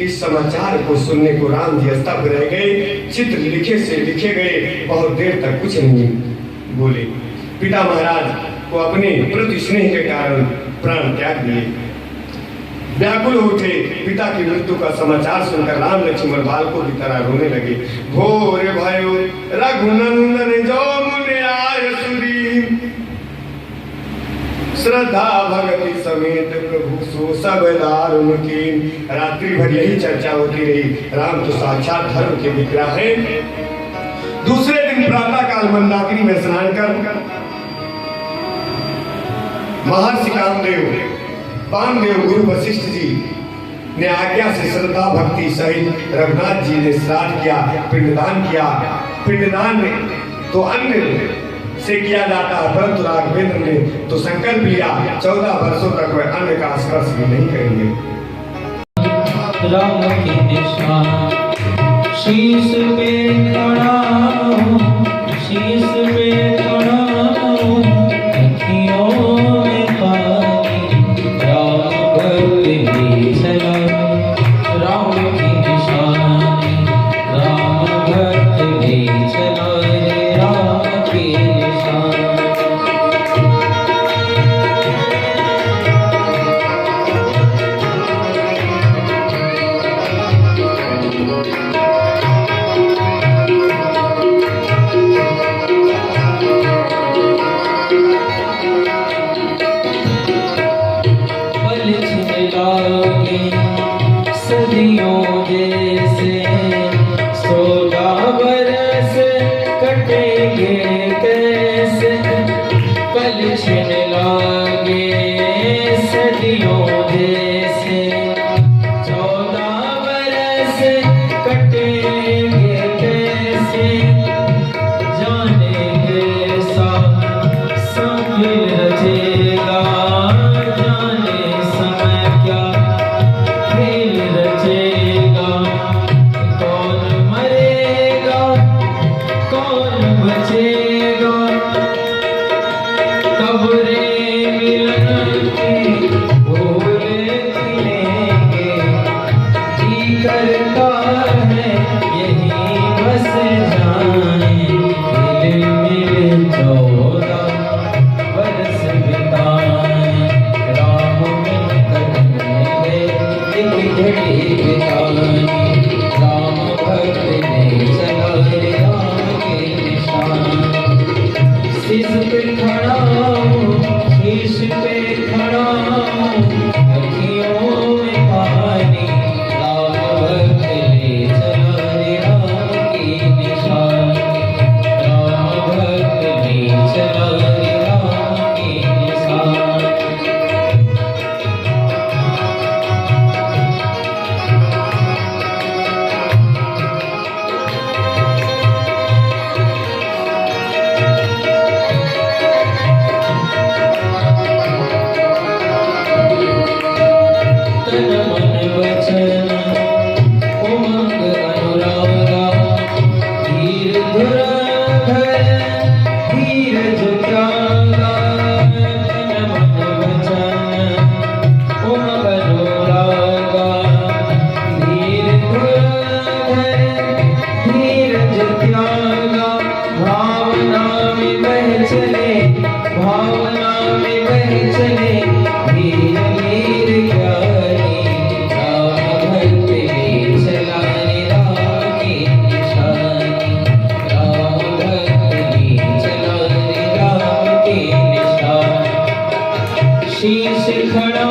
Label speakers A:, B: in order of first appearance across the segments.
A: इस समाचार को सुनने को राम जी स्तब्ध रह गए। चित्र लिखे से लिखे गए, बहुत देर तक कुछ नहीं बोले। पिता महाराज को अपने प्रति स्नेह के कारण प्राण त्याग दिए। व्याकुल उठे। पिता की मृत्यु का समाचार सुनकर राम लक्ष्मण बालकों की तरह रोने लगे। भोर भयो रघुनंदन जो मुने आय सुरी, श्रद्धा भक्ति समेत प्रभु सो सब दारुण की। रात्रि भर यही चर्चा होती रही। राम तो साक्षात धर्म के विग्रह हैं। दूसरे दिन प्रातः काल मंदाकिनी में स्नान कर महर्षि कामदेव पामदेव गुरु वशिष्ठ जी ने आज्ञा से श्रद्धा भक्ति सहित रघुनाथ जी ने श्राद्ध किया, पिंडदान किया। पिंडदान तो अन्य से किया जाता है, परंतु राघवेंद्र ने तो संकल्प लिया 14 वर्षों तक वह अन्न का स्पर्श भी नहीं करेंगे।
B: राम के निशान शीश पे खड़ा हूं, शीश पे खड़ा हूं, अखियों में पानी राम भक्त ही चला। राम की निशानी राम भक्त ही चला, राम की निशानी। सदियों जैसे 16 बरस कटेंगे कैसे, पल छिन लागे सदियों जैसे 14 बरस कटेंगे कैसे, जाने कैसा संगिल रचेगा, जाने समय क्या खेल रचेगा, कौन मरेगा कौन बचेगा, कब्रें मिलन की भूले खिलेंगे, जी करता है यही बस जाएं, मिल मिल 14 बरस बिताएं, राम मिलकर एक घड़ी बिताई, राम भक्त ने चला राम के निशान। शीश पे खड़ा हूँ, शीश पे खड़ा हूँ, अखियों में पानी राम भक्त ने चला राम की निशान, राम भक्त ने चला राम की निशान। तन मन वचन उमंग अनुरागा, धीर धुरंधर धीरज त्यागा। तन मन वचन उमंग अनुरागा, धीर धुरंधर धीरज त्यागा। भावना में बह चले, भावना में बह चले, धीर धीर ज्ञानी राम भक्त ही चला राम की निशानी, राम भक्त ही चला राम की निशानी। शीश खड़ा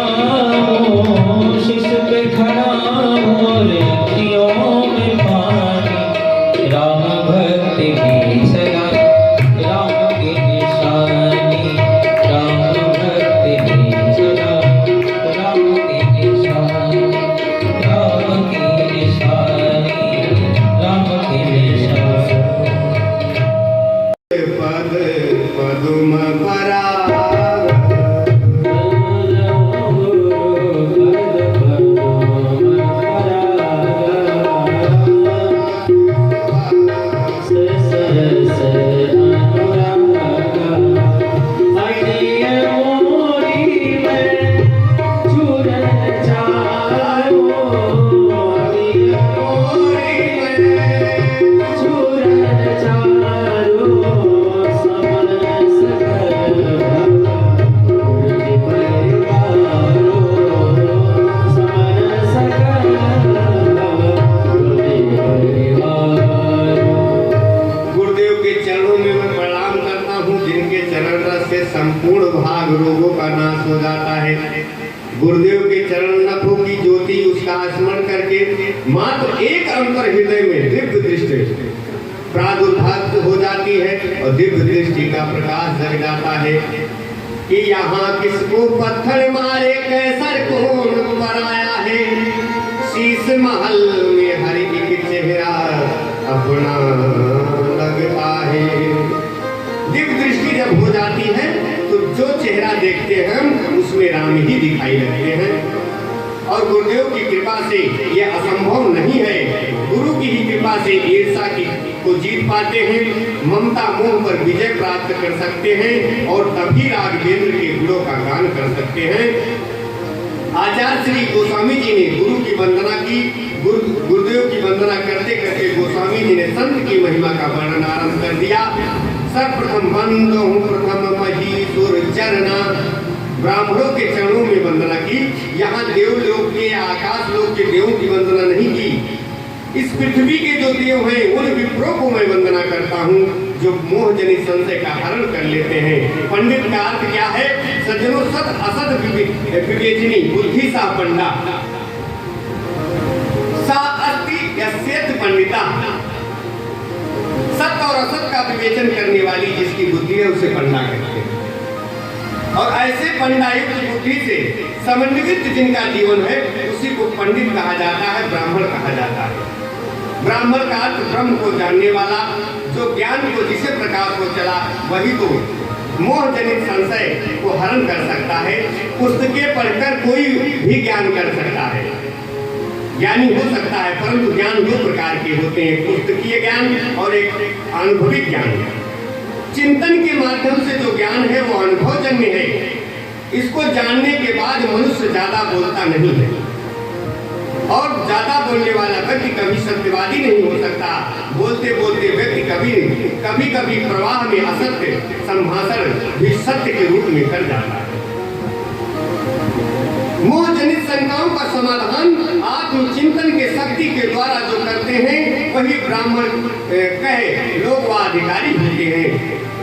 B: हूँ, शीश पे खड़ा हूँ, अखियों में पानी राम भक्त ही चला राम की निशानी, राम भक्त ही चला राम की निशानी, राम की निशानी, राम की निशानी।
A: पद पदुम पराग का स्मरण करके मात्र एक अंतर हृदय में दिव्य दृष्टि प्रादुर्भाव हो जाती है और दिव्य दृष्टि का प्रकाश जग जाता है कि यहाँ किसको पत्थर मारे कैसर कौन बनाया है, शीश महल में हर एक चेहरा अपना लगता है। दिव्य दृष्टि जब हो जाती है तो जो चेहरा देखते हैं हम उसमें राम ही दिखाई लगते हैं। और गुरुदेव की कृपा से यह असंभव नहीं है, गुरु की ही कृपा से ईर्षा की को जीत पाते हैं, ममता मोह पर विजय प्राप्त कर सकते हैं और तभी राघवेंद्र के गुणों का गान कर सकते हैं। आचार्य श्री गोस्वामी जी ने गुरु की वंदना की, गुरुदेव की वंदना करते करते गोस्वामी जी ने संत की महिमा का वर्णन आरंभ कर दिया। सर्वप्रथम बंदो प्रथम महीसुर चरना, ब्राह्मणों के चरणों में वंदना की। यहाँ देवलोक के आकाश लोक के देवों की वंदना नहीं की, इस पृथ्वी के जो देव हैं उन विप्रों को मैं वंदना करता हूँ जो मोह जनित संशय का हरण कर लेते हैं। पंडित का अर्थ क्या है? सज्जनों, सत असत विवेचनी बुद्धि सा पंडा सा अस्ति यस्येत पंडिता, सत्य और असत का विवेचन करने वाली जिसकी बुद्धि है उसे पंडा कहते हैं। और ऐसे पंडायुक्त बुद्धि से समन्वित जिनका जीवन है उसी को पंडित कहा जाता है, ब्राह्मण कहा जाता है। ब्राह्मण का अर्थ ब्रह्म को जानने वाला, जो ज्ञान को जिसे प्रकाश को चला वही तो मोह जनित संशय को हरण कर सकता है। पुस्तकें पढ़कर कोई भी ज्ञान कर सकता है, ज्ञानी हो सकता है, परंतु ज्ञान दो प्रकार के होते हैं, पुस्तकीय ज्ञान और एक अनुभविक ज्ञान। चिंतन के माध्यम से जो ज्ञान है वो अनुभवजन्य है, इसको जानने के बाद मनुष्य ज्यादा बोलता नहीं है और ज्यादा बोलने वाला व्यक्ति कभी सत्यवादी नहीं हो सकता। बोलते बोलते व्यक्ति कभी कभी प्रवाह में असत्य संभाषण भी सत्य के रूप में कर जाता है। मोह जनित शंकाओं का समाधान आत्मचिंतन के शक्ति के द्वारा जो करते हैं वही ब्राह्मण कहे लोग व अधिकारी होते हैं,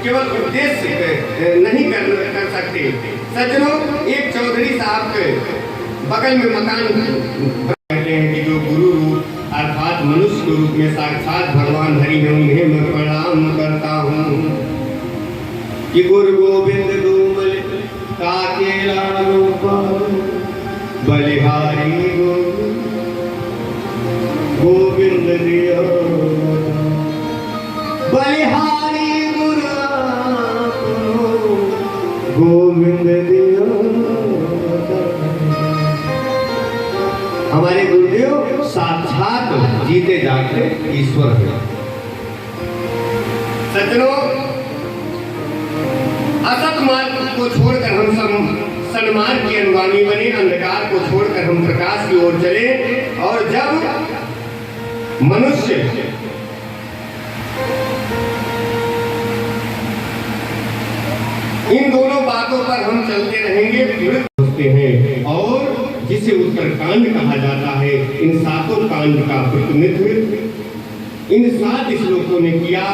A: केवल उद्देश्य नहीं कर सकते। सज्जनों, एक चौधरी साहब के बगल में मकान कहते हैं कि जो गुरु रूप अर्थात मनुष्य के रूप में साक्षात भगवान हरि हैं उन्हें मैं प्रणाम करता हूँ कि गुरु गोविंद डूमल काकेला बलिहारी गोविंद दिया बलिहारी गोविंद दिया। हमारे गुरुदेव साक्षात जीते जागते ईश्वर है। सज्जनों, असत मार्ग को छोड़कर हम सन्मार्ग के अनुगामी बने, अंधकार को छोड़कर हम प्रकाश की ओर चले। और जब मनुष्य इन दोनों बातों पर हम चलते रहेंगे होते हैं। और जिसे उत्तरकांड कहा जाता है, इन सातों कांड का प्रतिनिधित्व इन 7 श्लोकों ने किया।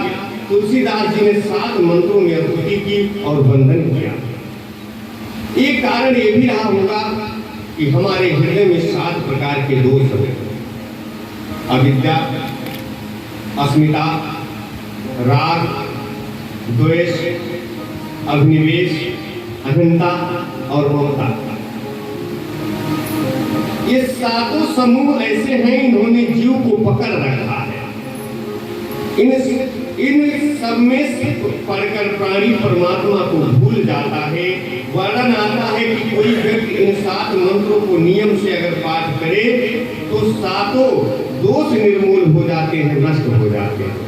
A: तुलसीदास जी ने 7 मंत्रों में स्तुति की और वंदन किया। एक कारण ये भी रहा होगा कि हमारे हृदय में 7 प्रकार के दोष हैं: अविद्या, अस्मिता, राग, द्वेष, अभिनिवेश, अहंता और ममता। ये 7 समूह ऐसे हैं, इन्होंने जीव को पकड़ रखा है। इन सब में से पढ़कर प्राणी परमात्मा को भूल जाता है। वर्णन आता है कि कोई व्यक्ति इन 7 मंत्रों को नियम से अगर पाठ करे तो 7 दोष निर्मूल हो जाते हैं, नष्ट हो जाते हैं।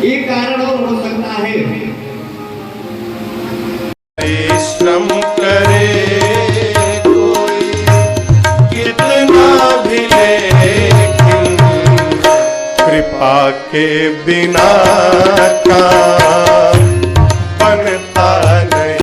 A: एक कारण और हो सकता है,
C: परिश्रम करे कोई कितना भी लेकिन कृपा के बिना का